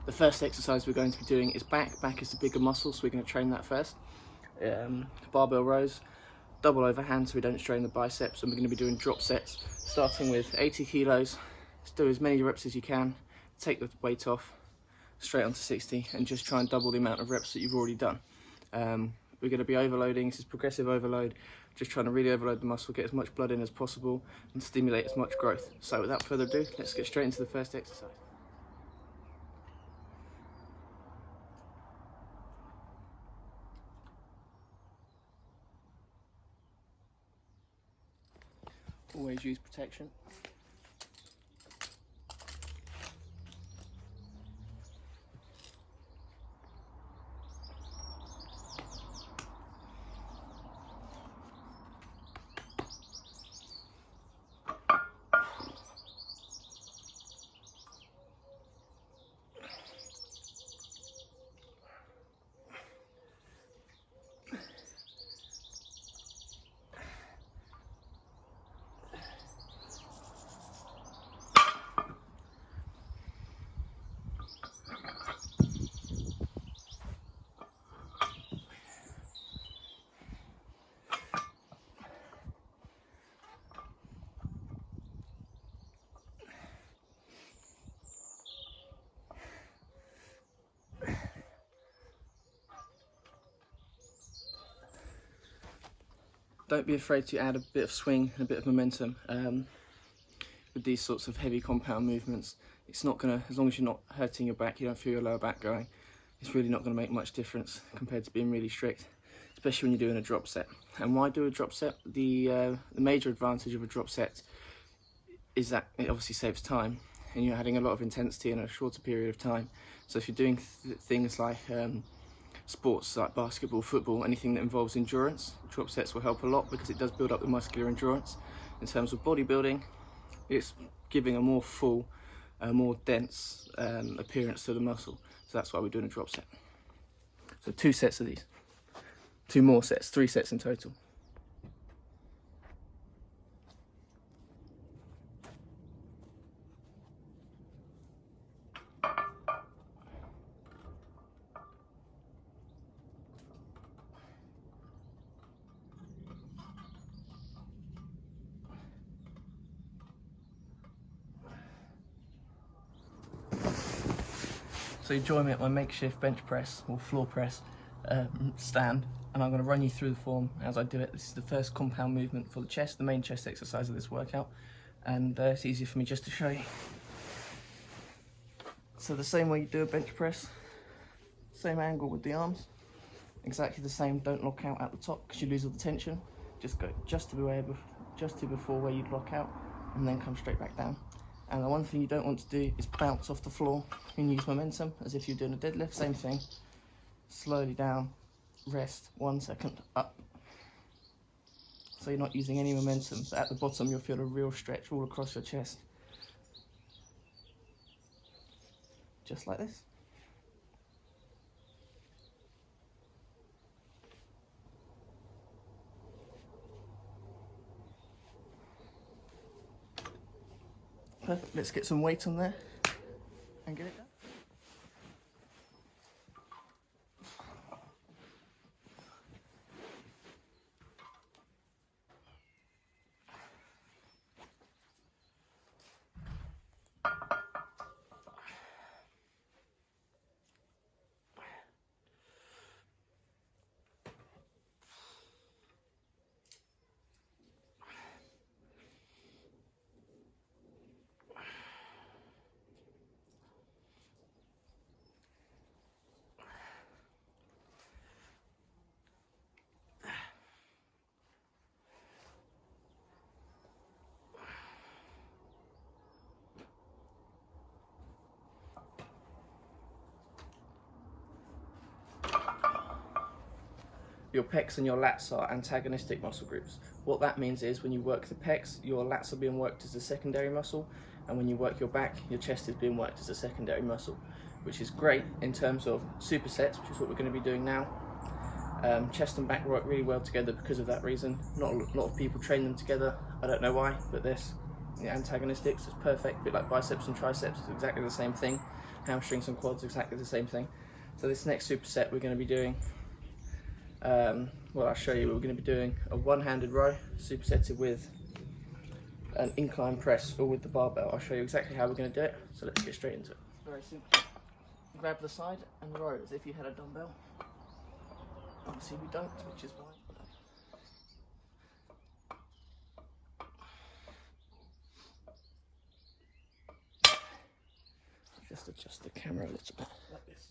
The first exercise we're going to be doing is back. Back is the bigger muscle, so we're going to train that first. Barbell rows, double overhand so we don't strain the biceps, and we're going to be doing drop sets, starting with 80 kilos. Just do as many reps as you can, take the weight off, straight onto 60, and just try and double the amount of reps that you've already done. We're going to be overloading. This is progressive overload, just trying to really overload the muscle, get as much blood in as possible, and stimulate as much growth. So without further ado, let's get straight into the first exercise. Always use protection. Don't be afraid to add a bit of swing and a bit of momentum with these sorts of heavy compound movements. It's not gonna, as long as you're not hurting your back, you don't feel your lower back going, it's really not gonna make much difference compared to being really strict, especially when you're doing a drop set. And why do a drop set? The major advantage of a drop set is that it obviously saves time, and you're adding a lot of intensity in a shorter period of time. So if you're doing things like sports like basketball, football, anything that involves endurance, drop sets will help a lot because it does build up the muscular endurance. In terms of bodybuilding, it's giving a more full, more dense appearance to the muscle. So that's why we're doing a drop set. So 2 sets of these, 2 more sets, 3 sets in total. So you join me at my makeshift bench press or floor press stand, and I'm going to run you through the form as I do it. This is the first compound movement for the chest, the main chest exercise of this workout, and it's easier for me just to show you. So the same way you do a bench press, same angle with the arms, exactly the same. Don't lock out at the top because you lose all the tension. Just go just to before where you'd lock out, and then come straight back down. And the one thing you don't want to do is bounce off the floor and use momentum as if you're doing a deadlift. Same thing. Slowly down, rest, 1 second, up. So you're not using any momentum. So at the bottom you'll feel a real stretch all across your chest. Just like this. Perfect, let's get some weight on there and get it done. Your pecs and your lats are antagonistic muscle groups. What that means is when you work the pecs, your lats are being worked as a secondary muscle, and when you work your back, your chest is being worked as a secondary muscle, which is great in terms of supersets, which is what we're going to be doing now. Chest and back work really well together because of that reason. Not a lot of people train them together. I don't know why, but this, the antagonistics is perfect. A bit like biceps and triceps, it's exactly the same thing. hamstrings and quads, exactly the same thing. So this next superset we're going to be doing, well, I'll show you. We're going to be doing a one-handed row supersetted with an incline press or with the barbell. I'll show you exactly how we're going to do it, so let's get straight into it. Very simple. Grab the side and row as if you had a dumbbell. Obviously we don't, which is why. Just adjust the camera a little bit, like this.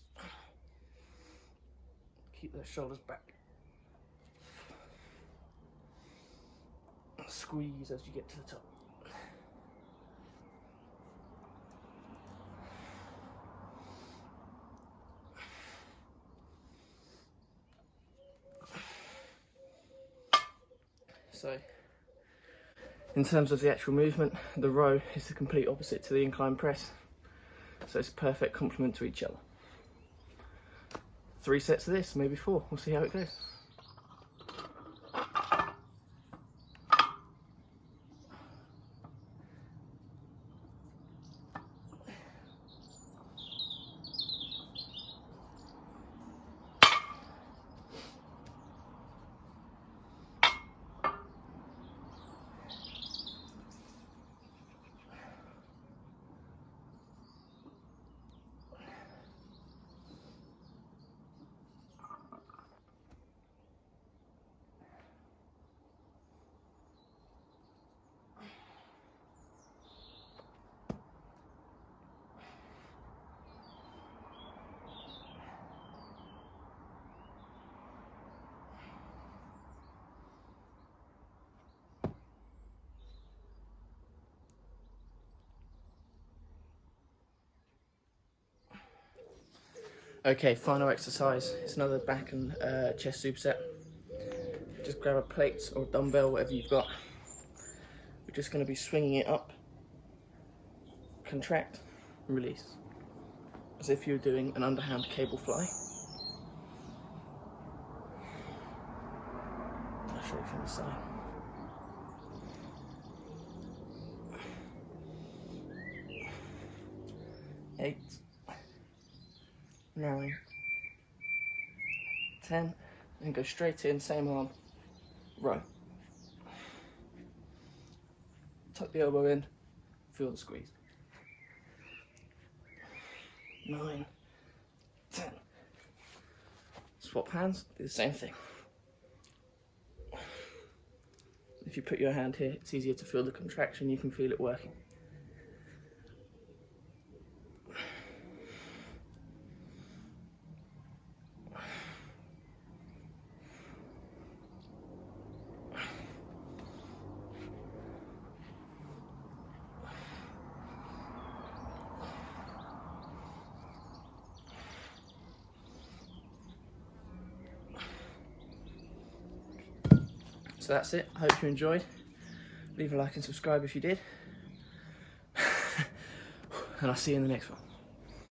Keep those shoulders back. Squeeze as you get to the top. So, in terms of the actual movement, the row is the complete opposite to the incline press. So it's a perfect complement to each other. 3 sets of this, maybe 4. We'll see how it goes. Okay, final exercise. It's another back and chest superset. Just grab a plate or a dumbbell, whatever you've got. We're just going to be swinging it up, contract, and release, as if you're doing an underhand cable fly. I'll show you from the side. Eight. 9, 10, and go straight in, same arm, row. Tuck the elbow in, feel the squeeze. 9, 10. Swap hands, do the same thing. If you put your hand here, it's easier to feel the contraction, you can feel it working. So that's it. I hope you enjoyed. Leave a like and subscribe if you did. And I'll see you in the next one.